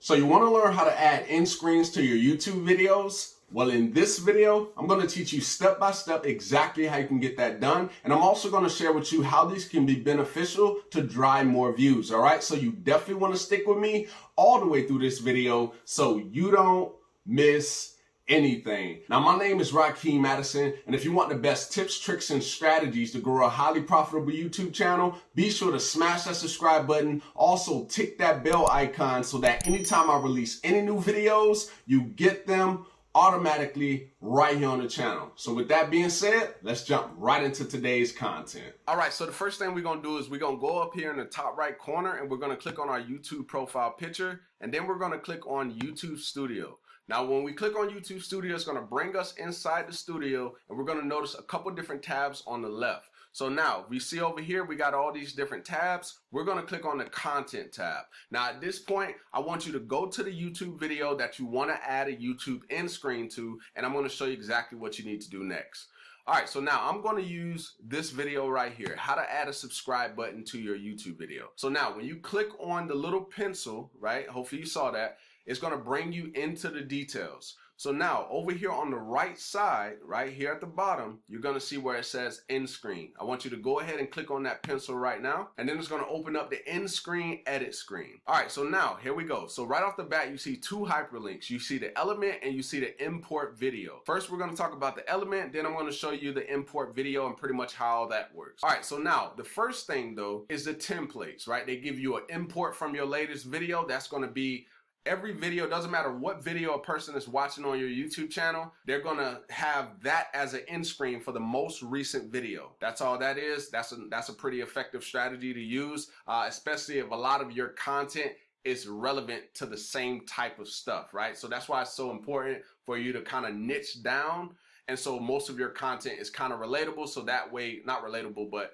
So you want to learn how to add end screens to your YouTube videos? Well, in this video, I'm going to teach you step by step exactly how you can get that done. And I'm also going to share with you how these can be beneficial to drive more views. All right. So you definitely want to stick with me all the way through this video so you don't miss anything. Now, my name is Rakeem Madison, and if you want the best tips, tricks, and strategies to grow a highly profitable YouTube channel, be sure to smash that subscribe button. Also, tick that bell icon so that anytime I release any new videos, you get them automatically right here on the channel. So with that being said, let's jump right into today's content. All right, so the first thing we're gonna do is we're gonna go up here in the top right corner and we're gonna click on our YouTube profile picture, and then we're gonna click on YouTube Studio. Now, when we click on YouTube Studio, it's going to bring us inside the studio, and we're going to notice a couple different tabs on the left. So now we see over here, we got all these different tabs. We're going to click on the content tab. Now, at this point, I want you to go to the YouTube video that you want to add a YouTube end screen to, and I'm going to show you exactly what you need to do next. All right, so now I'm going to use this video right here, how to add a subscribe button to your YouTube video. So now when you click on the little pencil, right, hopefully you saw that, it's going to bring you into the details. So now over here on the right side, right here at the bottom, you're going to see where it says end screen. I want you to go ahead and click on that pencil right now, and then it's going to open up the end screen edit screen. All right, so now here we go. So right off the bat, you see two hyperlinks. You see the element and you see the import video. First, we're going to talk about the element, then I'm going to show you the import video and pretty much how that works. All right, so now the first thing though is the templates, right? They give you an import from your latest video. That's going to be every video. Doesn't matter what video a person is watching on your YouTube channel, they're gonna have that as an end screen for the most recent video. That's all that is. That's a pretty effective strategy to use, especially if a lot of your content is relevant to the same type of stuff, right? So that's why it's so important for you to kind of niche down. And so most of your content is kind of relatable. So that way, not relatable, but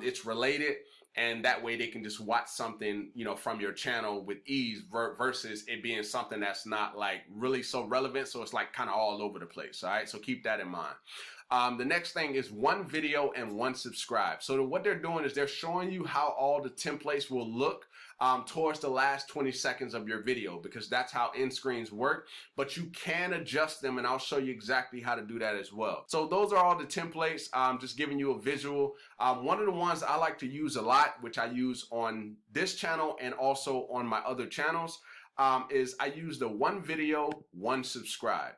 it's related. And that way they can just watch something, you know, from your channel with ease versus it being something that's not like really so relevant. So it's like kind of all over the place. All right. So keep that in mind. The next thing is one video and one subscribe. So what they're doing is they're showing you how all the templates will look towards the last 20 seconds of your video, because that's how end screens work, but you can adjust them, and I'll show you exactly how to do that as well. So those are all the templates, just giving you a visual. One of the ones I like to use a lot, which I use on this channel and also on my other channels, is I use the one video, one subscribe.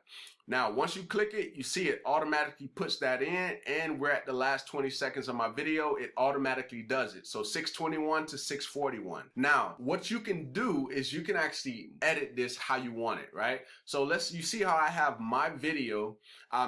Now, once you click it, you see it automatically puts that in, and we're at the last 20 seconds of my video. It automatically does it. So 621 to 641. Now, what you can do is you can actually edit this how you want it, right? So you see how I have my video.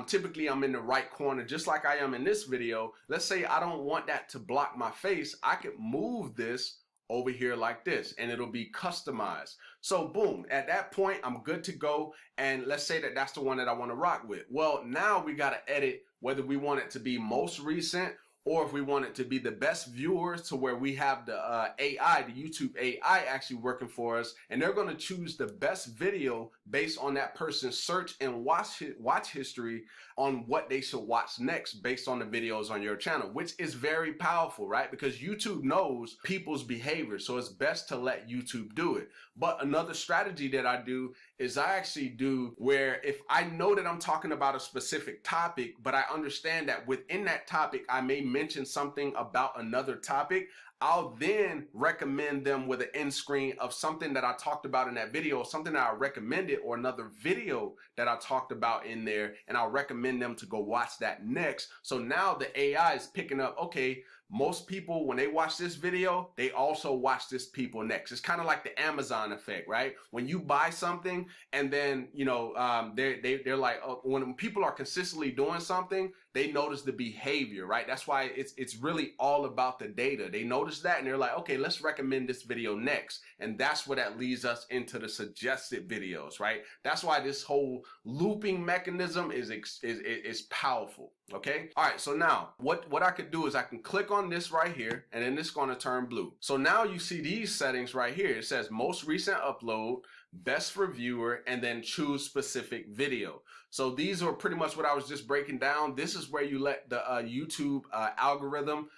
Typically, I'm in the right corner, just like I am in this video. Let's say I don't want that to block my face. I could move this over here like this, and it'll be customized. So boom, at that point, I'm good to go. And let's say that that's the one that I want to rock with. Well, now we got to edit whether we want it to be most recent, or if we want it to be the best viewers, to where we have the AI, the YouTube AI actually working for us, and they're going to choose the best video based on that person's search and watch history on what they should watch next based on the videos on your channel, which is very powerful, right? Because YouTube knows people's behavior, so it's best to let YouTube do it. But another strategy that I do is I actually do where if I know that I'm talking about a specific topic, but I understand that within that topic, I may mention something about another topic, I'll then recommend them with an end screen of something that I talked about in that video, or something that I recommended, or another video that I talked about in there, and I'll recommend them to go watch that next. So now the AI is picking up, okay, most people, when they watch this video, they also watch this people next. It's kind of like the Amazon effect, right? When you buy something and then, you know, they're like, oh, when people are consistently doing something, they notice the behavior, right? That's why it's really all about the data. They notice that and they're like, okay, let's recommend this video next. And that's where that leads us into the suggested videos, right? That's why this whole looping mechanism is powerful. Okay. All right. So now what I could do is I can click on this right here, and then it's going to turn blue. So now you see these settings right here. It says most recent upload, best for viewer, and then choose specific video. So these are pretty much what I was just breaking down. This is where you let the YouTube algorithm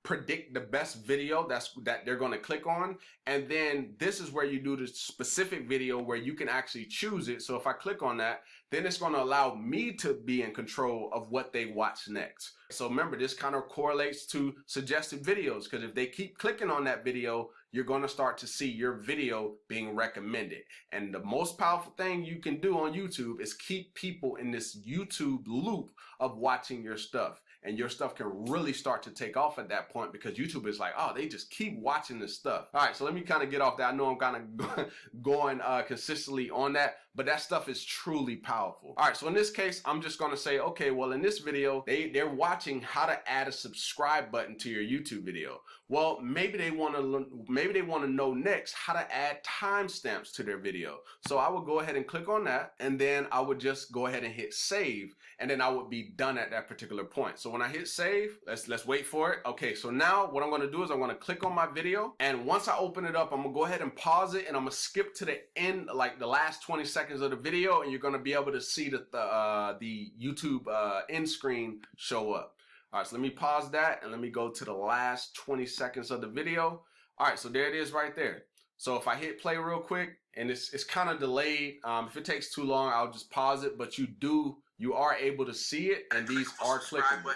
predict the best video that they're going to click on. And then this is where you do the specific video where you can actually choose it. So if I click on that, then it's going to allow me to be in control of what they watch next. So remember, this kind of correlates to suggested videos, because if they keep clicking on that video, you're going to start to see your video being recommended. And the most powerful thing you can do on YouTube is keep people in this YouTube loop of watching your stuff. And your stuff can really start to take off at that point, because YouTube is like, oh, they just keep watching this stuff. All right, so let me kind of get off that. I know I'm kind of going consistently on that, but that stuff is truly powerful. All right, so in this case, I'm just going to say, okay, well, in this video, they're watching how to add a subscribe button to your YouTube video. Well, maybe they want to know next how to add timestamps to their video. So I would go ahead and click on that, and then I would just go ahead and hit save, and then I would be done at that particular point. So when I hit save, let's wait for it. Okay, so now what I'm going to do is I'm going to click on my video, and once I open it up, I'm going to go ahead and pause it, and I'm going to skip to the end, like the last 20 seconds of the video, and you're going to be able to see the YouTube end screen show up. All right, so let me pause that, and let me go to the last 20 seconds of the video. All right, so there it is right there. So if I hit play real quick, and it's kind of delayed, if it takes too long, I'll just pause it, but you are able to see it, and these are clickable.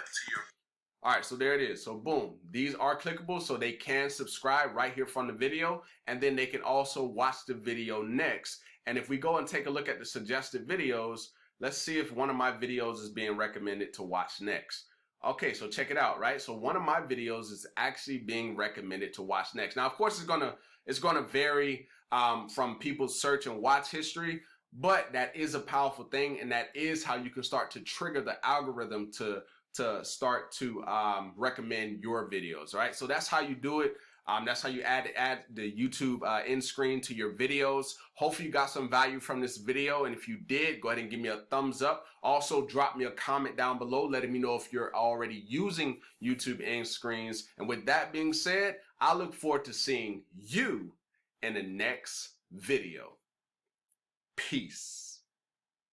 All right, so there it is. So boom, these are clickable, so they can subscribe right here from the video, and then they can also watch the video next. And if we go and take a look at the suggested videos, let's see if one of my videos is being recommended to watch next. Okay, so check it out, right? So one of my videos is actually being recommended to watch next. Now, of course, it's gonna vary from people's search and watch history, but that is a powerful thing, and that is how you can start to trigger the algorithm to start to recommend your videos, right? So that's how you do it. That's how you add the YouTube end screen to your videos. Hopefully you got some value from this video, and if you did, go ahead and give me a thumbs up. Also, drop me a comment down below letting me know if you're already using YouTube end screens. And with that being said, I look forward to seeing you in the next video. Peace.